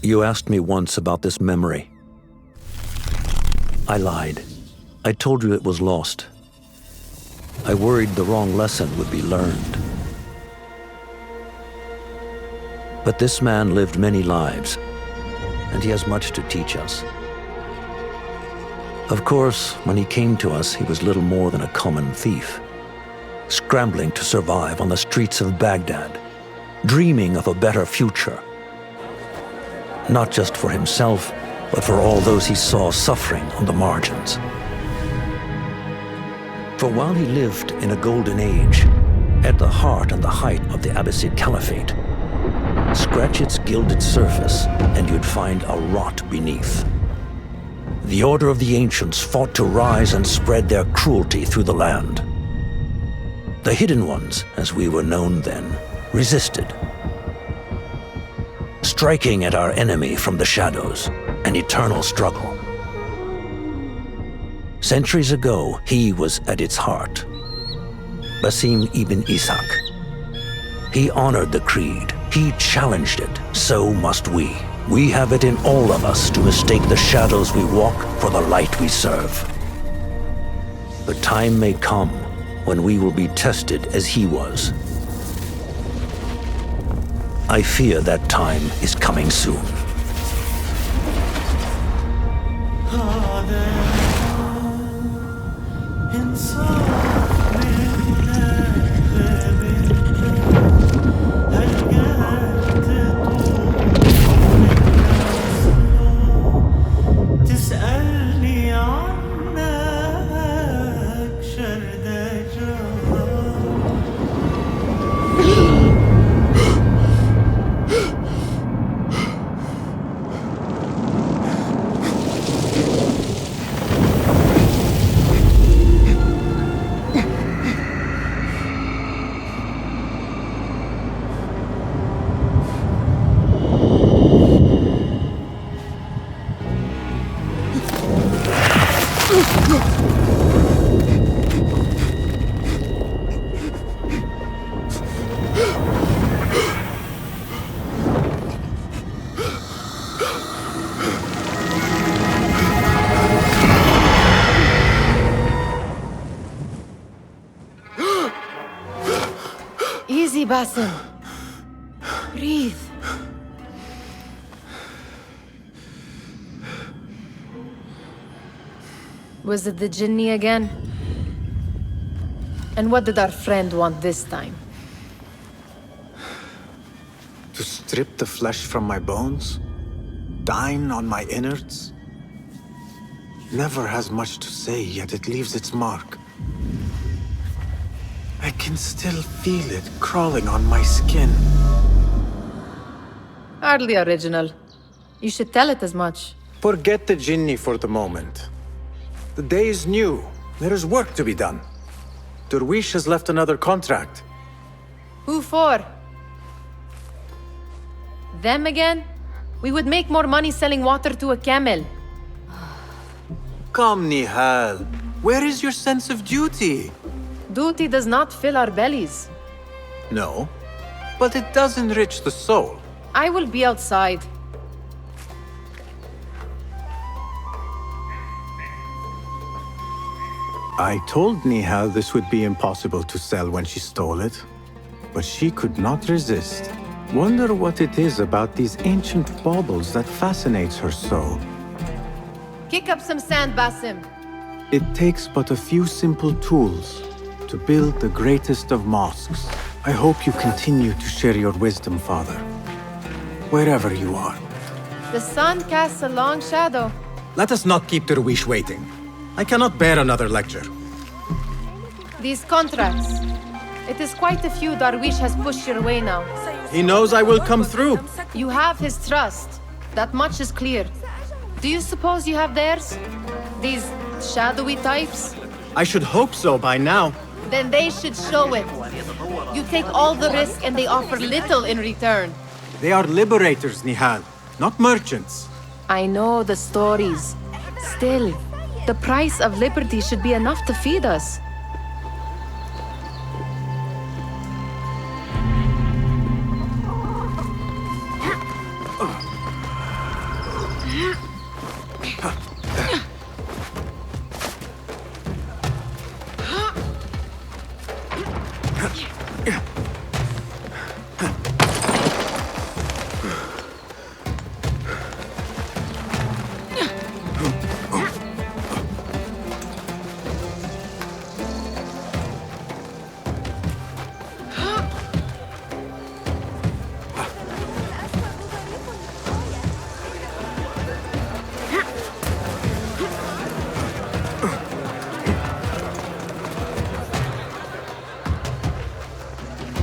You asked me once about this memory. I lied. I told you it was lost. I worried the wrong lesson would be learned. But this man lived many lives, and he has much to teach us. Of course, when he came to us, he was little more than a common thief, scrambling to survive on the streets of Baghdad, dreaming of a better future. Not just for himself, but for all those he saw suffering on the margins. For while he lived in a golden age, at the heart and the height of the Abbasid Caliphate, scratch its gilded surface and you'd find a rot beneath. The Order of the Ancients fought to rise and spread their cruelty through the land. The Hidden Ones, as we were known then, resisted, striking at our enemy from the shadows, an eternal struggle. Centuries ago, he was at its heart. Basim ibn Ishaq. He honored the creed. He challenged it. So must we. We have it in all of us to mistake the shadows we walk for the light we serve. The time may come when we will be tested as he was. I fear that time is coming soon. Easy, Basim. Breathe. Was it the Jinni again? And what did our friend want this time? To strip the flesh from my bones? Dine on my innards? Never has much to say, yet it leaves its mark. I can still feel it crawling on my skin. Hardly original. You should tell it as much. Forget the Jinni for the moment. The day is new. There is work to be done. Dervis has left another contract. Who for? Them again? We would make more money selling water to a camel. Come, Nehal. Where is your sense of duty? Duty does not fill our bellies. No, but it does enrich the soul. I will be outside. I told Nehal this would be impossible to sell when she stole it, but she could not resist. Wonder what it is about these ancient baubles that fascinates her so. Kick up some sand, Basim. It takes but a few simple tools to build the greatest of mosques. I hope you continue to share your wisdom, Father. Wherever you are. The sun casts a long shadow. Let us not keep Dervish waiting. I cannot bear another lecture. These contracts. It is quite a few Darwish has pushed your way now. He knows I will come through. You have his trust. That much is clear. Do you suppose you have theirs? These shadowy types? I should hope so by now. Then they should show it. You take all the risk and they offer little in return. They are liberators, Nehal, not merchants. I know the stories. Still, the price of liberty should be enough to feed us.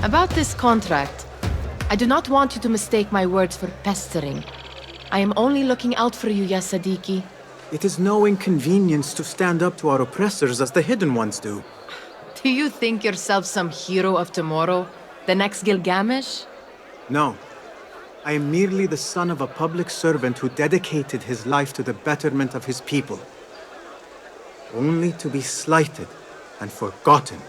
About this contract, I do not want you to mistake my words for pestering. I am only looking out for you, ya Sadiki. It is no inconvenience to stand up to our oppressors as the Hidden Ones do. Do you think yourself some hero of tomorrow? The next Gilgamesh? No. I am merely the son of a public servant who dedicated his life to the betterment of his people. Only to be slighted and forgotten.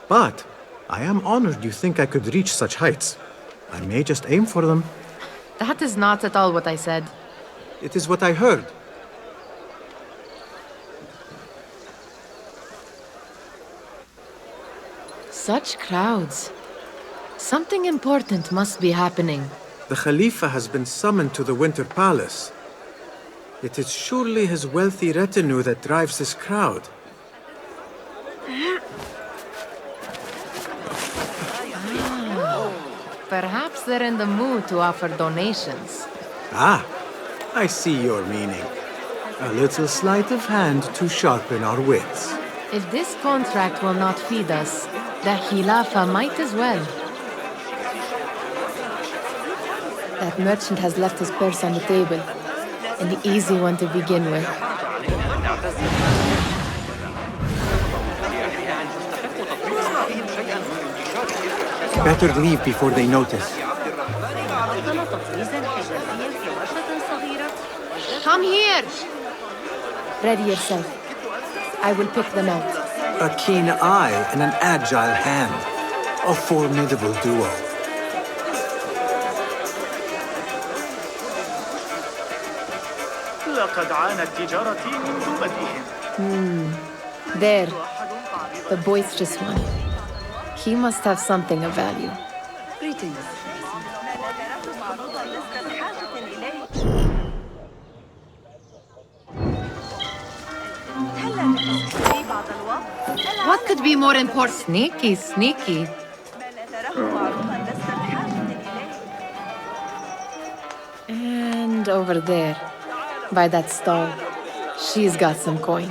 But I am honored you think I could reach such heights. I may just aim for them. That is not at all what I said. It is what I heard. Such crowds. Something important must be happening. The Khalifa has been summoned to the Winter Palace. It is surely his wealthy retinue that drives this crowd. Perhaps they're in the mood to offer donations. Ah, I see your meaning. A little sleight of hand to sharpen our wits. If this contract will not feed us, the Khilafa might as well. That merchant has left his purse on the table. An easy one to begin with. Better leave before they notice. Come here! Ready yourself. I will pick them out. A keen eye and an agile hand. A formidable duo. There. The boisterous one. He must have something of value. Greetings. What could be more important? Sneaky, sneaky. And over there, by that stall, she's got some coin.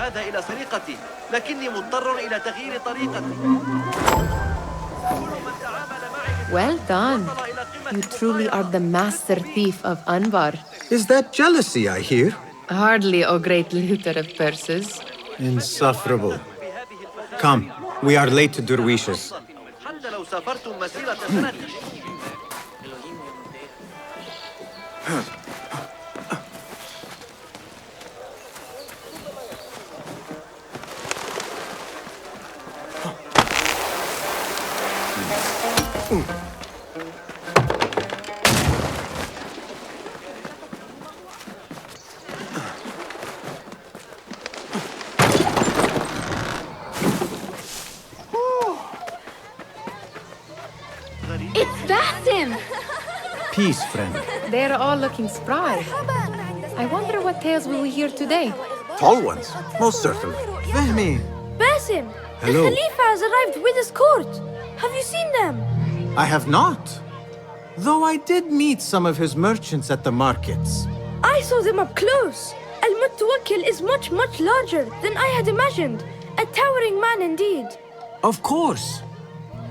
إلى سرقتي لكني مضطر إلى تغيير طريقتي. Well done. You truly are the Master Thief of Anbar. Is that jealousy I hear? Hardly, O great looter of purses. Insufferable. Come, we are late to Dervishes. حتى لو سافرتم مسيرة سنة. It's Basim! Peace, friend. They're all looking spry. I wonder what tales we will hear today. Tall ones, most certainly. Fehmi, Basim, Hello. the Khalifa has arrived with his court. Have you seen them? I have not. Though I did meet some of his merchants at the markets. I saw them up close. Al-Mutawakkil is much, much larger than I had imagined. A towering man indeed. Of course.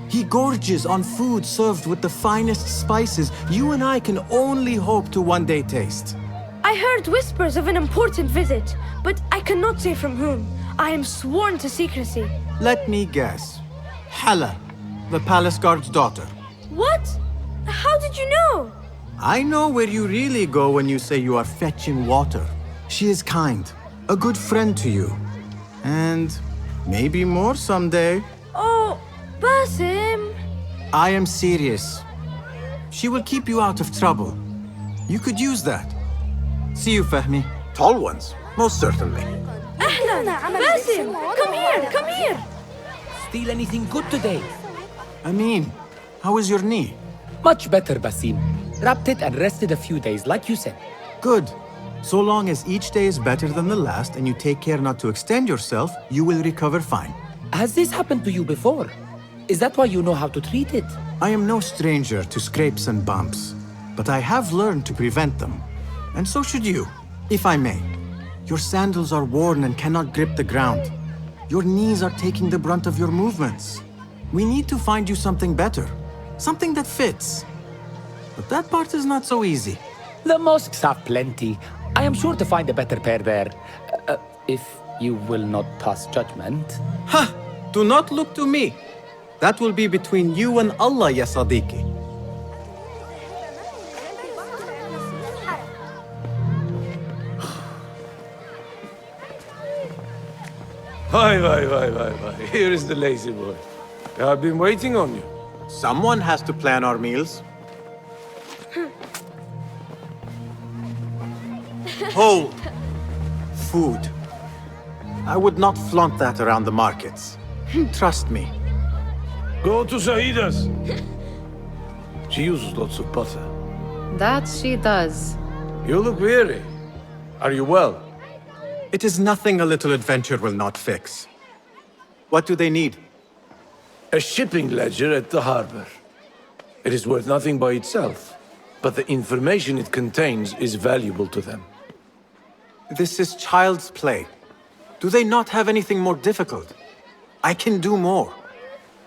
He gorges on food served with the finest spices you and I can only hope to one day taste. I heard whispers of an important visit, but I cannot say from whom. I am sworn to secrecy. Let me guess. Hala, the palace guard's daughter. What? How did you know? I know where you really go when you say you are fetching water. She is kind, a good friend to you. And maybe more someday. Oh, Basim. I am serious. She will keep you out of trouble. You could use that. See you, Fehmi. Tall ones, most certainly. Ahlan, Basim, come here. Steal anything good today? Amin, how is your knee? Much better, Basim. Wrapped it and rested a few days, like you said. Good. So long as each day is better than the last and you take care not to extend yourself, you will recover fine. Has this happened to you before? Is that why you know how to treat it? I am no stranger to scrapes and bumps, but I have learned to prevent them. And so should you, if I may. Your sandals are worn and cannot grip the ground. Your knees are taking the brunt of your movements. We need to find you something better, something that fits. But that part is not so easy. The mosques have plenty. I am sure to find a better pair there. If you will not pass judgment. Ha! Do not look to me. That will be between you and Allah, ya Sadiqi. Hi. Here is the lazy boy. I've been waiting on you. Someone has to plan our meals. Hold. Food. I would not flaunt that around the markets. Trust me. Go to Sahida's. She uses lots of butter. That she does. You look weary. Are you well? It is nothing a little adventure will not fix. What do they need? A shipping ledger at the harbor. It is worth nothing by itself, but the information it contains is valuable to them. This is child's play. Do they not have anything more difficult? I can do more.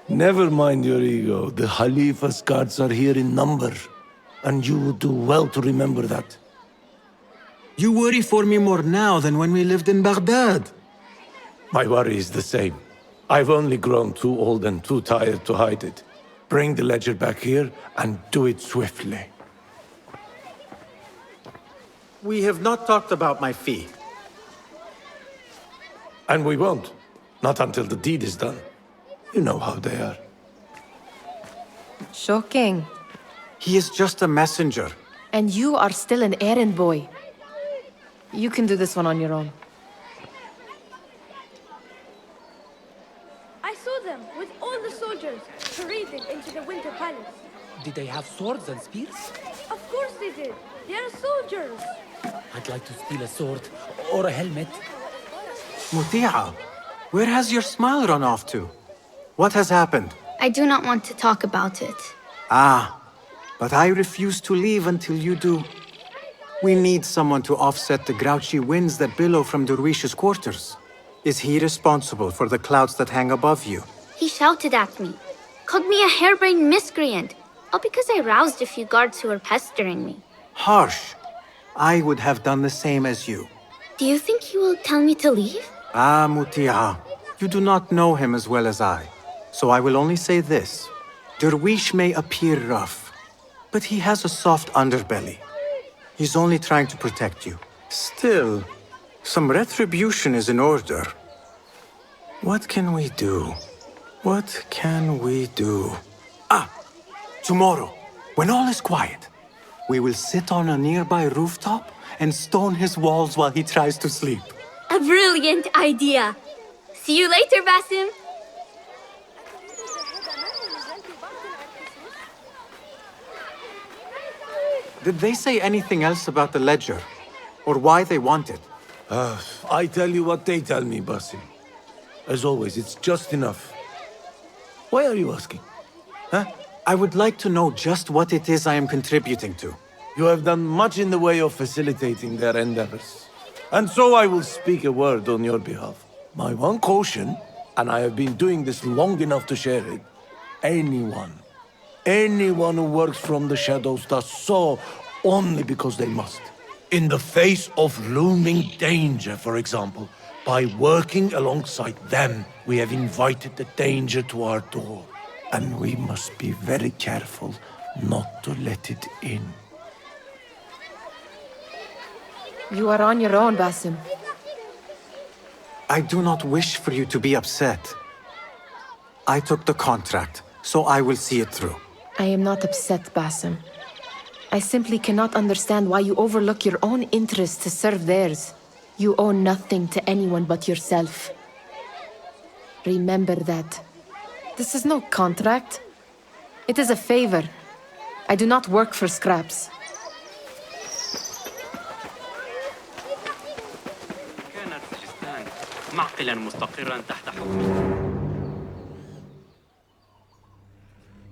Never mind your ego. The Khalifa's guards are here in number, and you would do well to remember that. You worry for me more now than when we lived in Baghdad. My worry is the same. I've only grown too old and too tired to hide it. Bring the ledger back here, and do it swiftly. We have not talked about my fee. And we won't. Not until the deed is done. You know how they are. Shocking. He is just a messenger. And you are still an errand boy. You can do this one on your own. I saw them with all the soldiers parading into the Winter Palace. Did they have swords and spears? Of course they did. They are soldiers. I'd like to steal a sword or a helmet. Muti'a, where has your smile run off to? What has happened? I do not want to talk about it. Ah, but I refuse to leave until you do. We need someone to offset the grouchy winds that billow from Dervish's quarters. Is he responsible for the clouds that hang above you? He shouted at me, called me a harebrained miscreant, all because I roused a few guards who were pestering me. Harsh. I would have done the same as you. Do you think he will tell me to leave? Ah, Muti'a, you do not know him as well as I. So I will only say this. Dervish may appear rough, but he has a soft underbelly. He's only trying to protect you. Still, some retribution is in order. What can we do? What can we do? Ah! Tomorrow, when all is quiet, we will sit on a nearby rooftop and stone his walls while he tries to sleep. A brilliant idea. See you later, Basim. Did they say anything else about the ledger? Or why they want it? I tell you what they tell me, Basim. As always, it's just enough. Why are you asking? Huh? I would like to know just what it is I am contributing to. You have done much in the way of facilitating their endeavors. And so I will speak a word on your behalf. My one caution, and I have been doing this long enough to share it, anyone who works from the shadows does so only because they must. In the face of looming danger, for example, by working alongside them, we have invited the danger to our door. And we must be very careful not to let it in. You are on your own, Basim. I do not wish for you to be upset. I took the contract, so I will see it through. I am not upset, Basim. I simply cannot understand why you overlook your own interests to serve theirs. You owe nothing to anyone but yourself. Remember that. This is no contract. It is a favor. I do not work for scraps.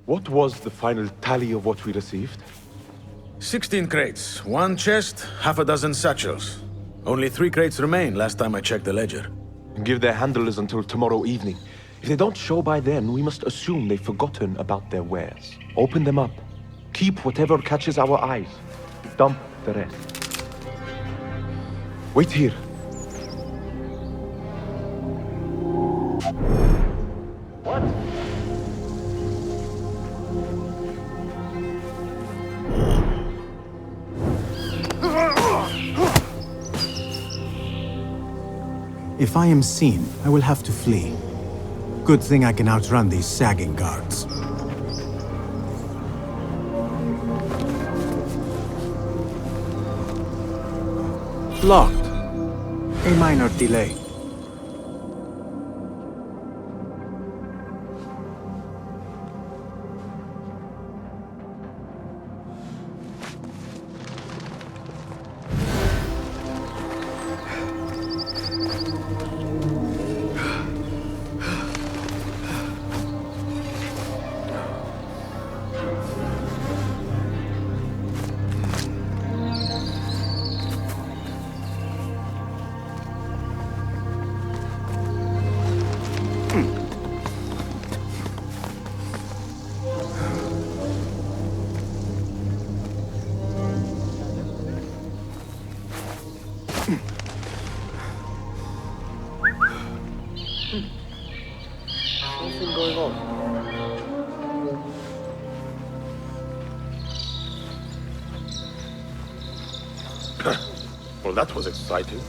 What was the final tally of what we received? 16 crates, 1 chest, half a dozen satchels. Only 3 crates remain last time I checked the ledger. And give their handlers until tomorrow evening. If they don't show by then, we must assume they've forgotten about their wares. Open them up. Keep whatever catches our eyes. Dump the rest. Wait here. What? If I am seen, I will have to flee. Good thing I can outrun these sagging guards. Locked. A minor delay. Something going on. Well, that was exciting.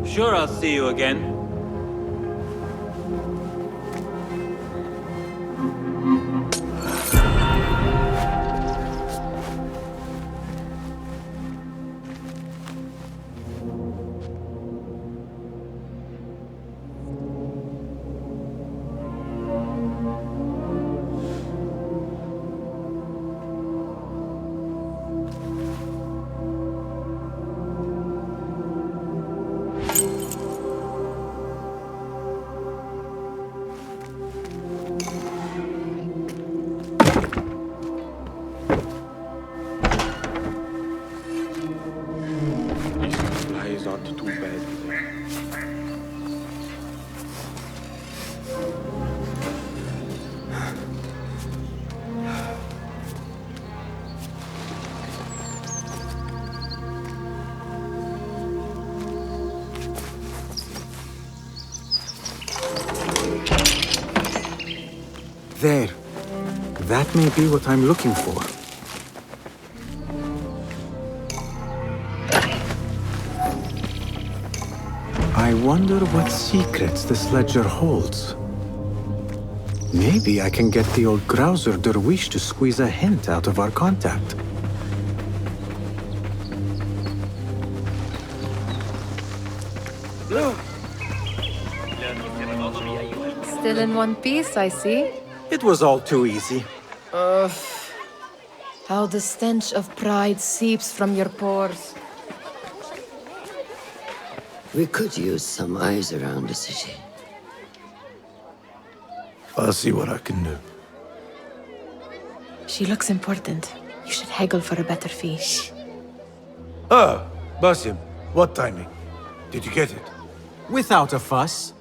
Sure, I'll see you again. Aren't too bad. There. That may be what I'm looking for. I wonder what secrets this ledger holds. Maybe I can get the old grouser Dervis to squeeze a hint out of our contact. Still in one piece, I see. It was all too easy. How the stench of pride seeps from your pores. We could use some eyes around the city. I'll see what I can do. She looks important. You should haggle for a better fee. Ah, Basim, what timing? Did you get it? Without a fuss.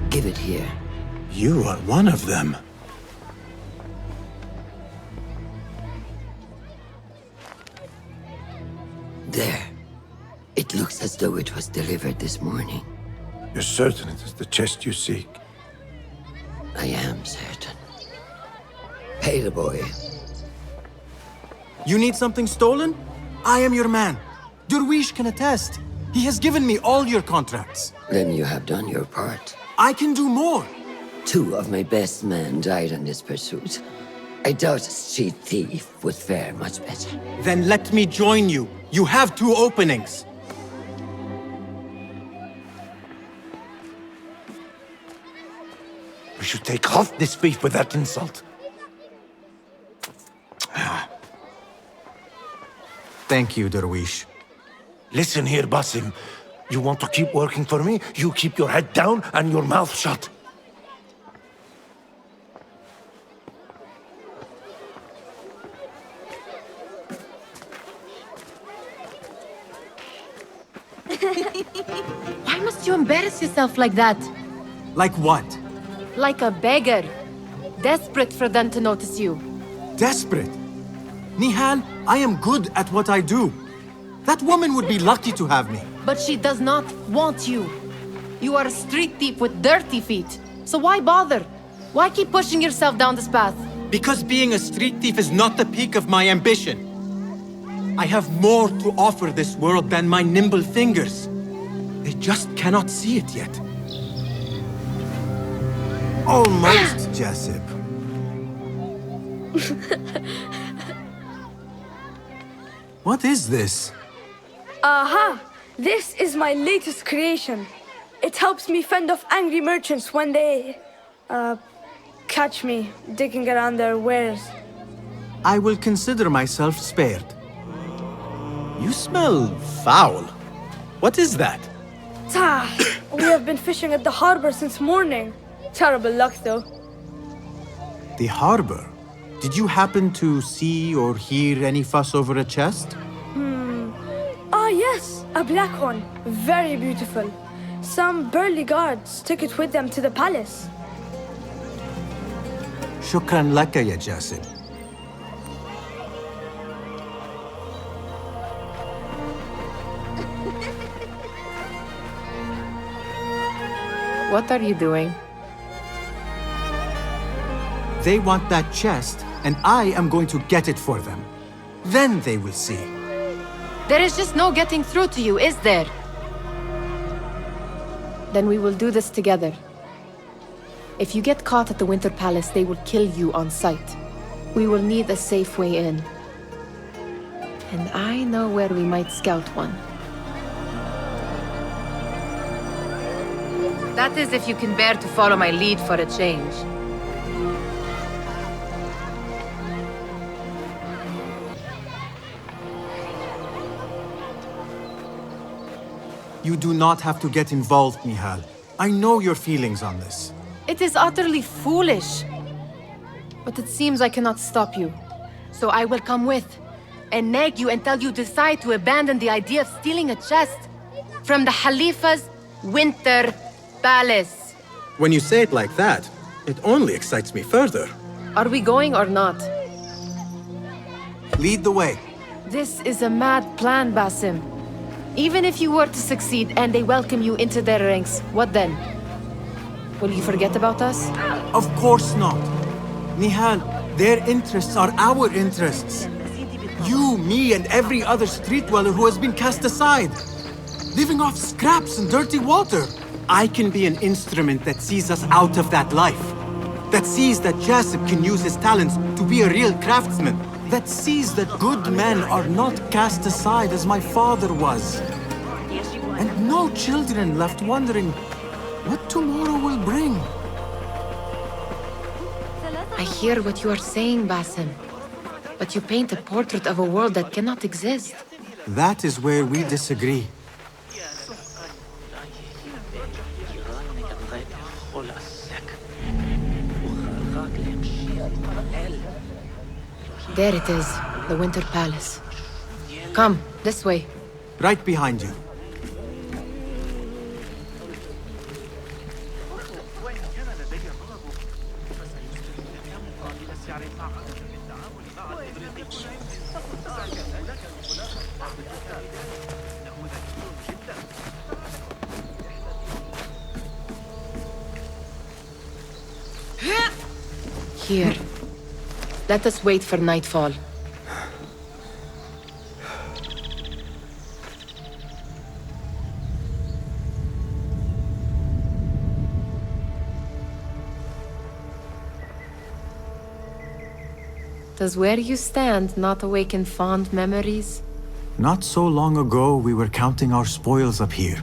Give it here. You are one of them. There. It looks as though it was delivered this morning. You're certain it is the chest you seek? I am certain. Pay the boy. You need something stolen? I am your man. Dervis can attest. He has given me all your contracts. Then you have done your part. I can do more. 2 of my best men died in this pursuit. I doubt a street thief would fare much better. Then let me join you. You have 2 openings. We should take off this thief with that insult. Thank you, Dervis. Listen here, Basim. You want to keep working for me? You keep your head down and your mouth shut. Why must you embarrass yourself like that? Like what? Like a beggar. Desperate for them to notice you. Desperate? Nehal, I am good at what I do. That woman would be lucky to have me. But she does not want you. You are a street thief with dirty feet. So why bother? Why keep pushing yourself down this path? Because being a street thief is not the peak of my ambition. I have more to offer this world than my nimble fingers. They just cannot see it yet. Almost, Jasip. What is this? Aha! This is my latest creation. It helps me fend off angry merchants when they... catch me digging around their wares. I will consider myself spared. You smell foul. What is that? We have been fishing at the harbor since morning. Terrible luck, though. The harbor? Did you happen to see or hear any fuss over a chest? Ah, yes, a black one. Very beautiful. Some burly guards took it with them to the palace. Shukran laka ya Jasip. What are you doing? They want that chest, and I am going to get it for them. Then they will see. There is just no getting through to you, is there? Then we will do this together. If you get caught at the Winter Palace, they will kill you on sight. We will need a safe way in. And I know where we might scout one. That is if you can bear to follow my lead for a change. You do not have to get involved, Nehal. I know your feelings on this. It is utterly foolish. But it seems I cannot stop you. So I will come with, and nag you until you decide to abandon the idea of stealing a chest from the Khalifa's Winter Palace. When you say it like that, it only excites me further. Are we going or not? Lead the way. This is a mad plan, Basim. Even if you were to succeed and they welcome you into their ranks, what then? Will you forget about us? Of course not. Nehal, their interests are our interests. You, me, and every other street dweller who has been cast aside. living off scraps and dirty water. I can be an instrument that sees us out of that life. That sees that Jasip can use his talents to be a real craftsman. That sees that good men are not cast aside as my father was. And no children left wondering what tomorrow will bring. I hear what you are saying, Basim. But you paint a portrait of a world that cannot exist. That is where we disagree. There it is, the Winter Palace. Come, this way. Right behind you. Here. Let us wait for nightfall. Does where you stand not awaken fond memories? Not so long ago, we were counting our spoils up here,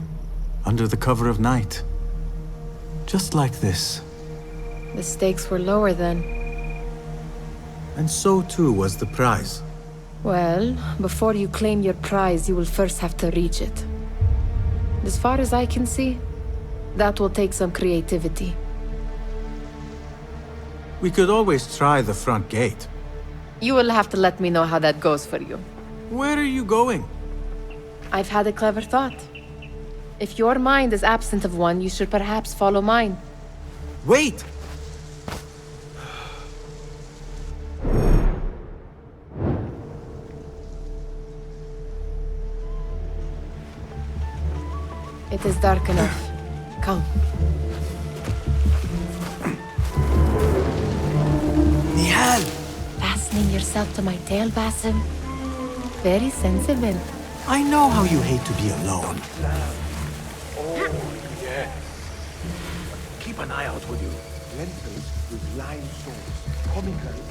under the cover of night. Just like this. The stakes were lower then. And so too was the prize. Well, before you claim your prize, you will first have to reach it. As far as I can see, that will take some creativity. We could always try the front gate. You will have to let me know how that goes for you. Where are you going? I've had a clever thought. If your mind is absent of one, you should perhaps follow mine. Wait! It is dark enough. Come. Nehal! Fastening yourself to my tail, Basim? Very sensible. I know how you hate to be alone. Oh, yes. Keep an eye out, would you? Lentils with lime sauce. Pomegranate.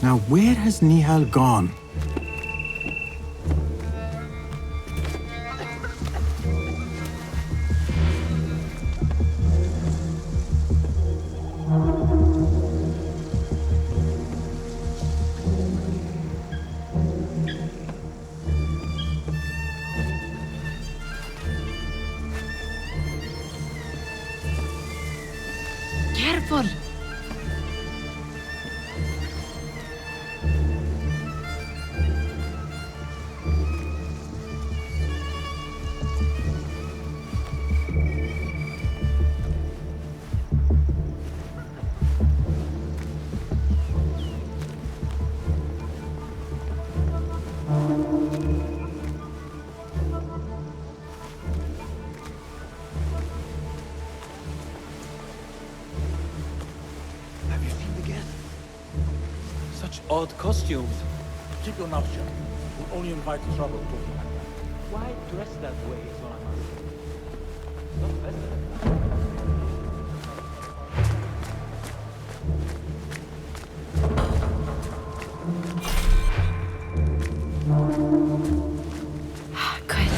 Now, where has Nehal gone? Careful! Odd costumes. Keep your mouth shut. We'll only invite trouble talking like that. Why dress that way is what I'm asking. Not festive. Good.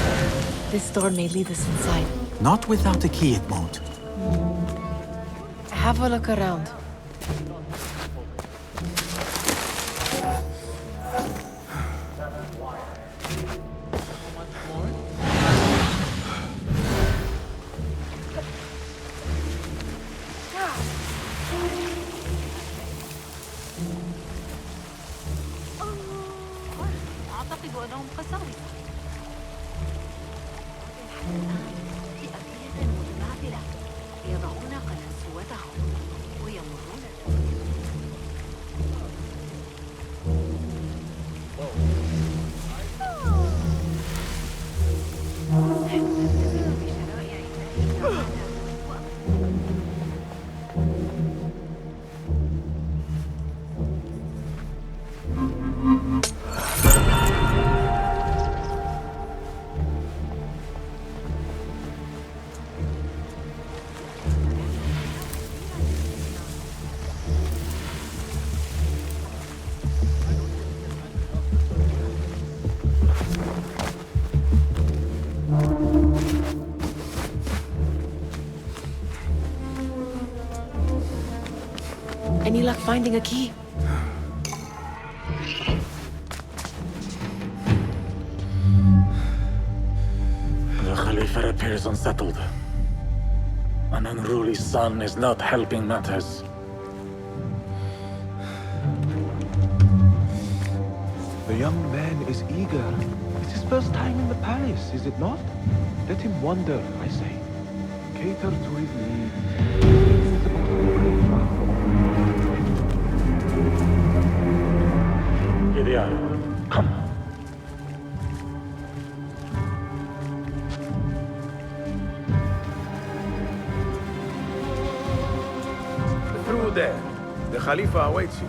This door may lead us inside. Not without a key, it won't. Have a look around. يضعون قناصوتهم ويمرون Any luck finding a key? The Khalifa appears unsettled. An unruly son is not helping matters. The young man is eager. It's his first time in the palace, is it not? Let him wander, I say. Cater to his needs. Gideon, come. Through there. The Khalifa awaits you.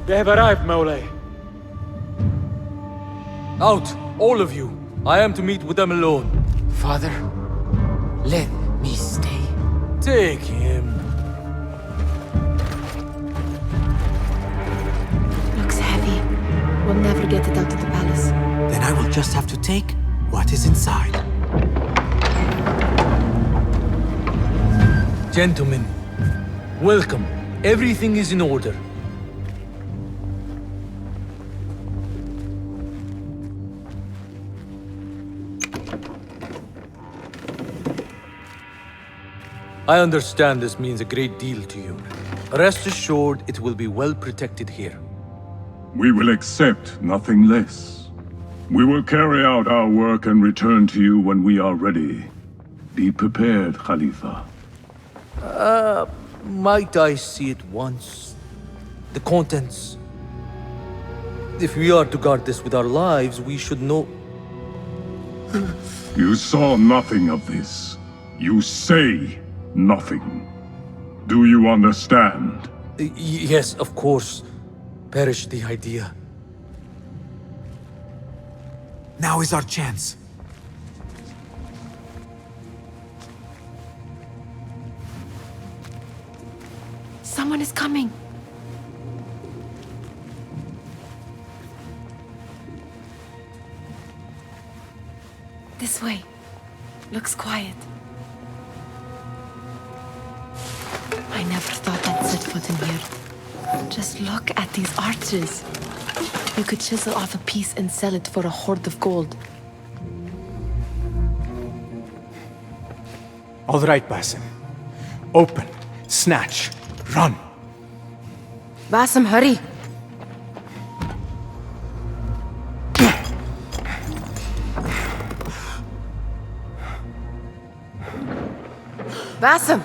They have arrived, Mawlay. Out, all of you. I am to meet with them alone. Father, let me stay. Take him. Looks heavy. We'll never get it out of the palace. Then I will just have to take what is inside. Gentlemen, welcome. Everything is in order. I understand this means a great deal to you. Rest assured, it will be well protected here. We will accept nothing less. We will carry out our work and return to you when we are ready. Be prepared, Khalifa. Might I see it once? The contents. If we are to guard this with our lives, we should know... You saw nothing of this. You say nothing. Do you understand? Yes, of course. Perish the idea. Now is our chance. Someone is coming. This way. Looks quiet. I never thought I'd set foot in here. Just look at these arches. You could chisel off a piece and sell it for a hoard of gold. All right, Basim. Open, snatch, run. Basim, hurry. Basim!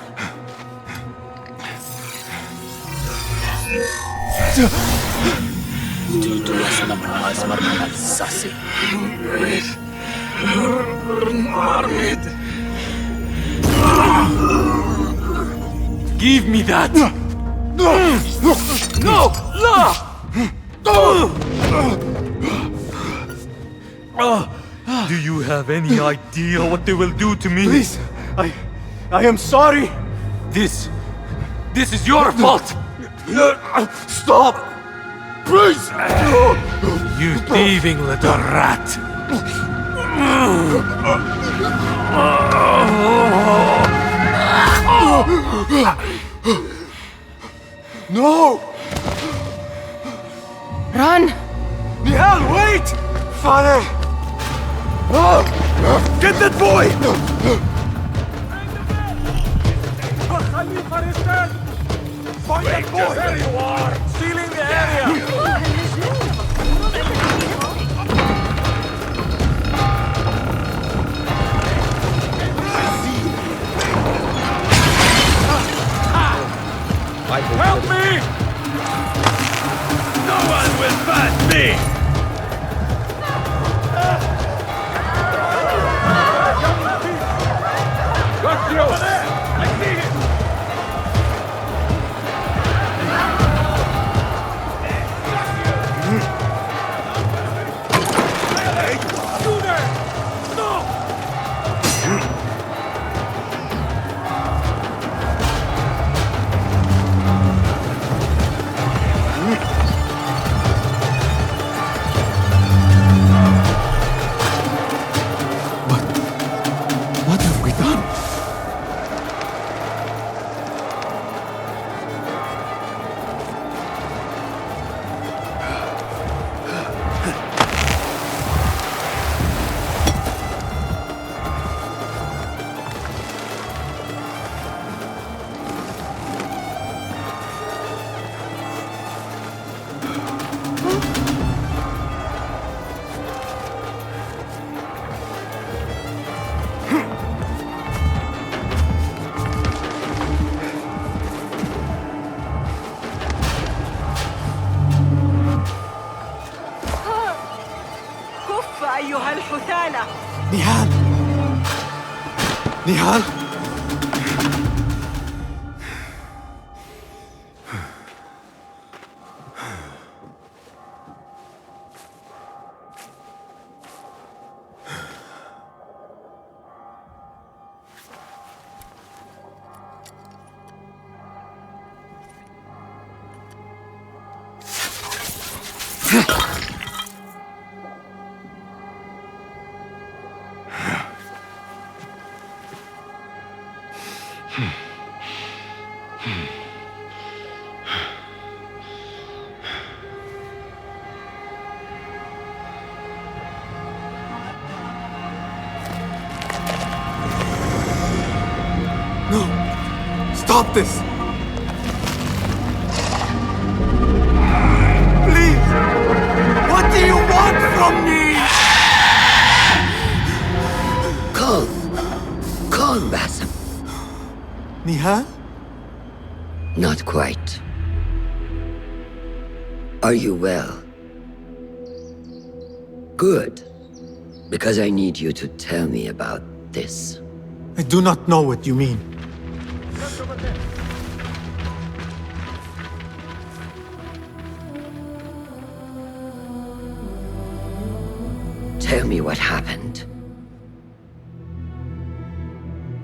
Give me that! No! Do you have any idea what they will do to me? Please, I am sorry. This is your fault! Stop! Please! You thieving little rat! No! Run! Nehal, wait! Father! Get that boy! Khalifa is dead! Find that boy! There you are! Sealing the area! Help me! No one will pass! way! What have we done? أيها الحثالة. Nehal! Nehal! No! Stop this! Please! What do you want from me? Calm. Calm, Basim. Nehal? Not quite. Are you well? Good. Because I need you to tell me about this. I do not know what you mean. Tell me what happened.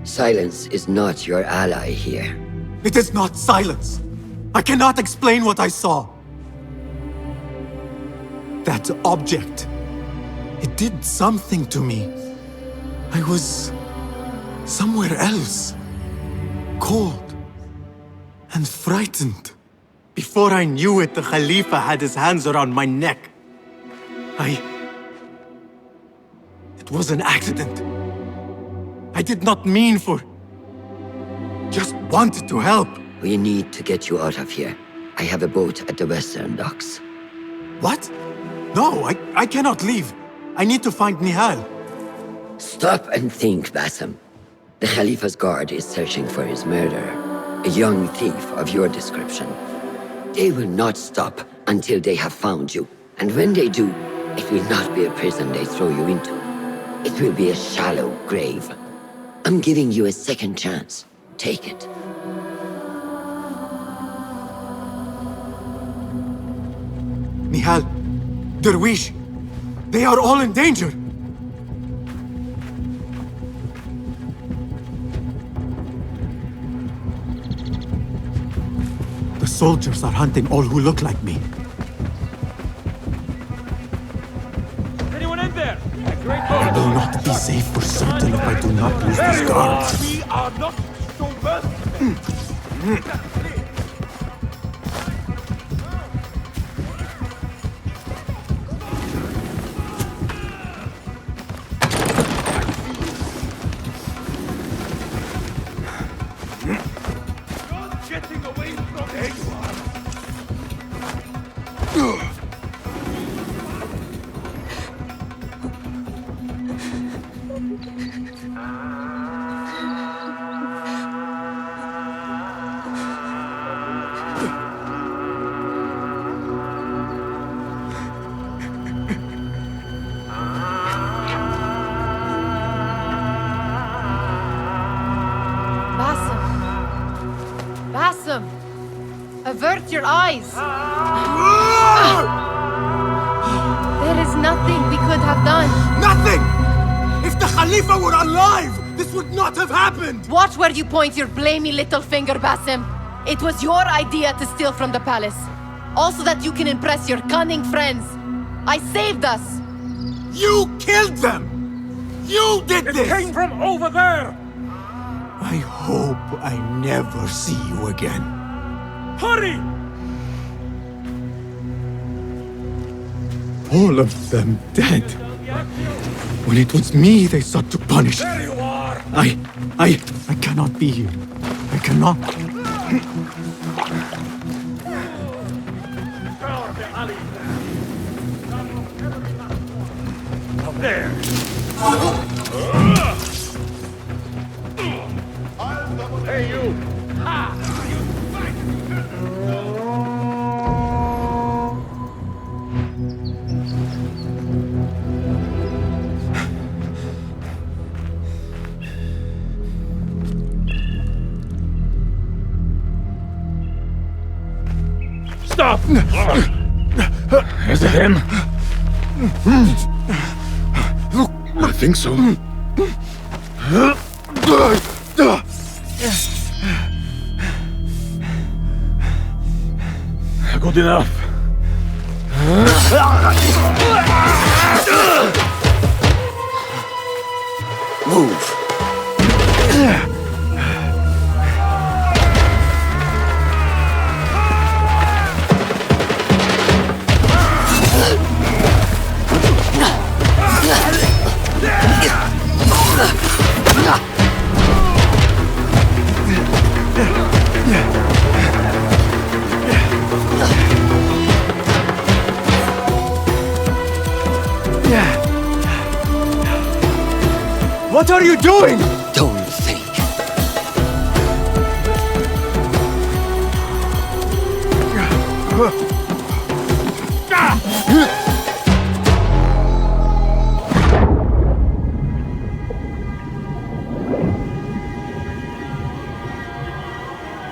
Silence is not your ally here. It is not silence. I cannot explain what I saw. That object. It did something to me. I was somewhere else. Cold and frightened. Before I knew it, the Khalifa had his hands around my neck. It was an accident. I did not mean for... Just wanted to help. We need to get you out of here. I have a boat at the western docks. What? No, I cannot leave. I need to find Nehal. Stop and think, Basim. The Khalifa's guard is searching for his murderer, a young thief of your description. They will not stop until they have found you. And when they do, it will not be a prison they throw you into. It will be a shallow grave. I'm giving you a second chance. Take it. Nehal, Dervish, they are all in danger. The soldiers are hunting all who look like me. Anyone in there? I will not be safe for certain if I do not lose these guards. We are not so merciful. Getting away from there you are. with your eyes. There is nothing we could have done. Nothing! If the Khalifa were alive, this would not have happened! Watch where you point your blamey little finger, Basim. It was your idea to steal from the palace. Also that you can impress your cunning friends. I saved us! You killed them! You did this! It came from over there! I hope I never see you again. Hurry! All of them dead. When it was me they sought to punish. There you are! I cannot be here. I cannot. There! Hey, you! Stop! Is it him? I think so. Good enough. Move. What are you doing? Don't think.